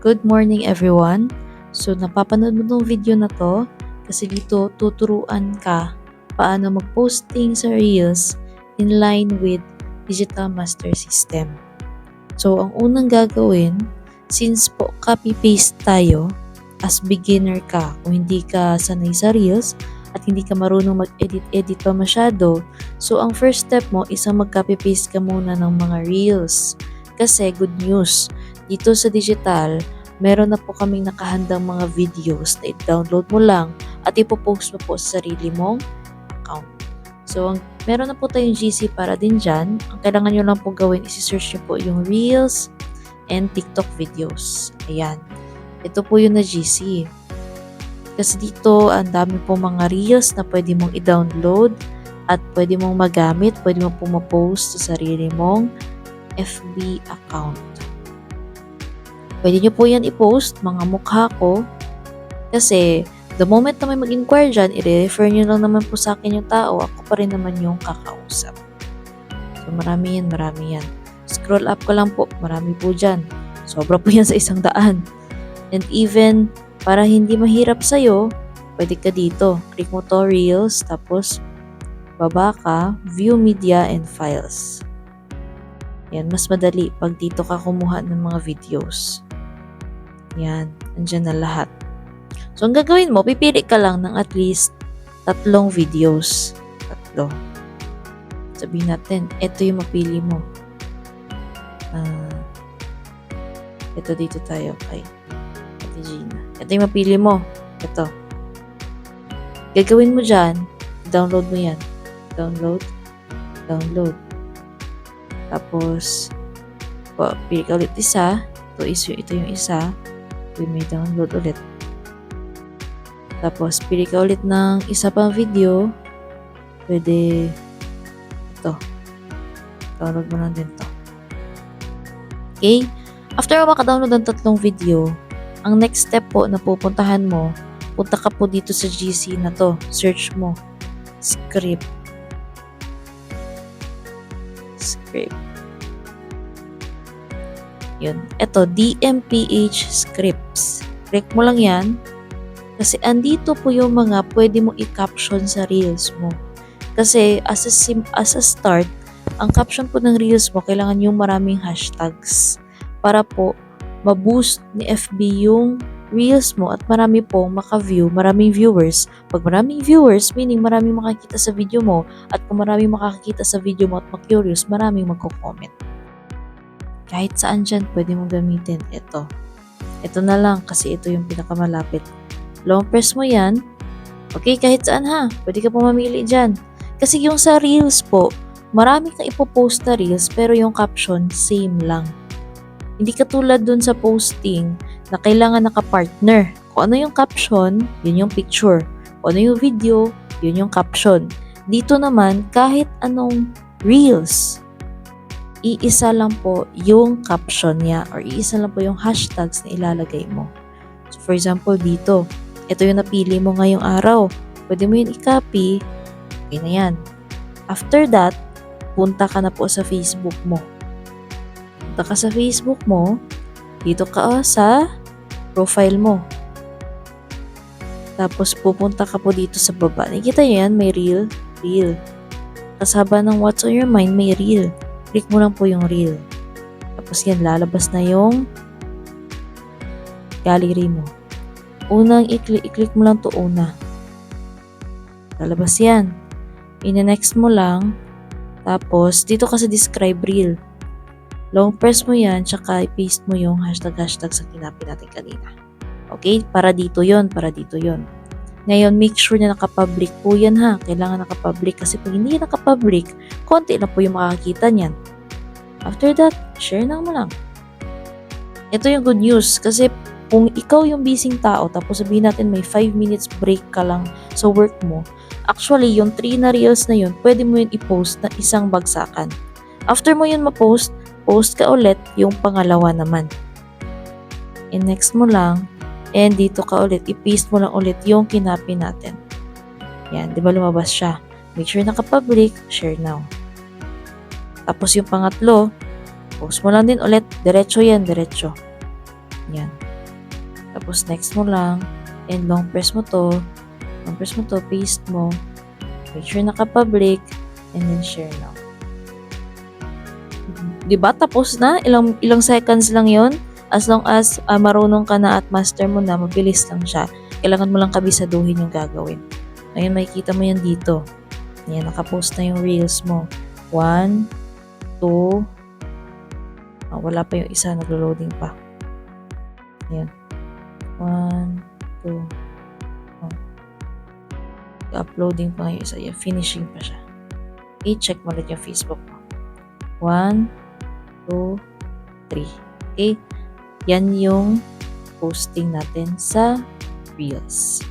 Good morning everyone! So napapanood mo tong video na to kasi dito tuturuan ka paano mag-posting sa Reels in line with Digital Master System. So ang unang gagawin, since po copy-paste tayo, as beginner ka, kung hindi ka sanay sa Reels at hindi ka marunong mag-edit pa masyado, so ang first step mo is mag-copy-paste ka muna ng mga Reels. Kasi good news, dito sa digital, meron na po kaming nakahandang mga videos na i-download mo lang at ipopost mo po sa sarili mong account. So, meron na po tayong GC para din dyan. Ang kailangan nyo lang po gawin is i-search nyo po yung Reels and TikTok videos. Ayan. Ito po yung na GC. Kasi dito, ang dami po mga Reels na pwede mong i-download at pwede mong magamit, pwede mong po ma-post sa sarili mong FB account. Pwede nyo po yan i-post, mga mukha ko. Kasi, the moment na may mag-inquire dyan, i-refer nyo lang naman po sa akin yung tao. Ako pa rin naman yung kakausap. So, marami yan. Scroll up ko lang po. Marami po dyan. Sobra po yan sa 100. And even, para hindi mahirap sa'yo, pwede ka dito. Click mo to, Reels, tapos, baba ka, View Media and Files. Yan, mas madali pag dito ka kumuha ng mga videos. Yan, andyan na lahat. So, ang gagawin mo, pipili ka lang ng at least 3 videos. 3. Sabihin natin, ito yung mapili mo. Ito dito tayo kay Ate Gina. Ito yung mapili mo. Ito. Gagawin mo dyan, download mo yan. Download. Tapos, pili ka ulit isa. Ito yung isa. May download ulit. Tapos, pili ka ulit ng isa pang video. Pwede ito. Download mo lang din to. Okay? After mo maka-download ng 3 video, ang next step po na pupuntahan mo, punta ka po dito sa GC na to. Search mo. Script. Yun. Ito, DMPH scripts. Click mo lang yan. Kasi andito po yung mga pwede mo i-caption sa Reels mo. Kasi as a start, ang caption po ng Reels mo, kailangan yung maraming hashtags. Para po, ma-boost ni FB yung Reels mo at marami pong maka-view, maraming viewers. Pag maraming viewers, meaning maraming makakita sa video mo. At kung maraming makakita sa video mo at ma-curious, maraming magko-comment. Kahit saan dyan, pwede mong gamitin ito. Ito na lang kasi ito yung pinakamalapit. Long press mo yan. Okay, kahit saan ha. Pwede ka po mamili dyan. Kasi yung sa Reels po, marami kang ipopost na Reels pero yung caption, same lang. Hindi katulad dun sa posting na kailangan naka-partner. Kung ano yung caption, yun yung picture. Kung ano yung video, yun yung caption. Dito naman, kahit anong Reels, iisa lang po yung caption niya or iisa lang po yung hashtags na ilalagay mo. So for example, dito, ito yung napili mo ngayong araw. Pwede mo yun i-copy. Okay na yan. After that, punta ka na po sa Facebook mo. Punta ka sa Facebook mo, dito ka sa profile mo. Tapos pupunta ka po dito sa baba. Nakikita nyo yan, may reel. Kasaba ng what's on your mind, may reel. Click mo lang po yung reel. Tapos yan, lalabas na yung gallery mo. Unang i-click mo lang to una. Lalabas yan. Ina-next mo lang. Tapos, dito ka sa describe reel. Long press mo yan, tsaka i-paste mo yung hashtag sa kinapin natin kanina. Okay? Para dito yon. Ngayon, make sure na nakapublic po yan ha. Kailangan nakapublic kasi pag hindi nakapublic, konti lang po yung makakita niyan. After that, share na mo lang. Ito yung good news kasi kung ikaw yung busy tao tapos sabihin natin may 5 minutes break ka lang sa work mo, actually yung 3 na Reels na yun, pwede mo yun i-post na isang bagsakan. After mo yun ma-post, post ka ulit yung pangalawa naman. And next mo lang, and dito ka ulit, i-paste mo lang ulit yung kinapin natin. Yan, di ba lumabas siya? Make sure naka-public, share now. Tapos yung pangatlo, post mo lang din ulit, diretso yan, diretso. Yan. Tapos next mo lang, and long press mo to, paste mo, make sure naka-public, and then share now. Diba? Tapos na? Ilang seconds lang yon. As long as marunong ka na at master mo na, mabilis lang siya. Kailangan mo lang kabisaduhin yung gagawin. Ngayon, makikita mo yan dito. Ayan, nakapost na yung reels mo. 1, 2, wala pa yung isa, naglo-loading pa. Ayan. 1, 2, uploading pa yung isa. Ayan, finishing pa siya. I-check mo ulit yung Facebook mo. 1, 2, 3. Okay? Yan yung posting natin sa Reels.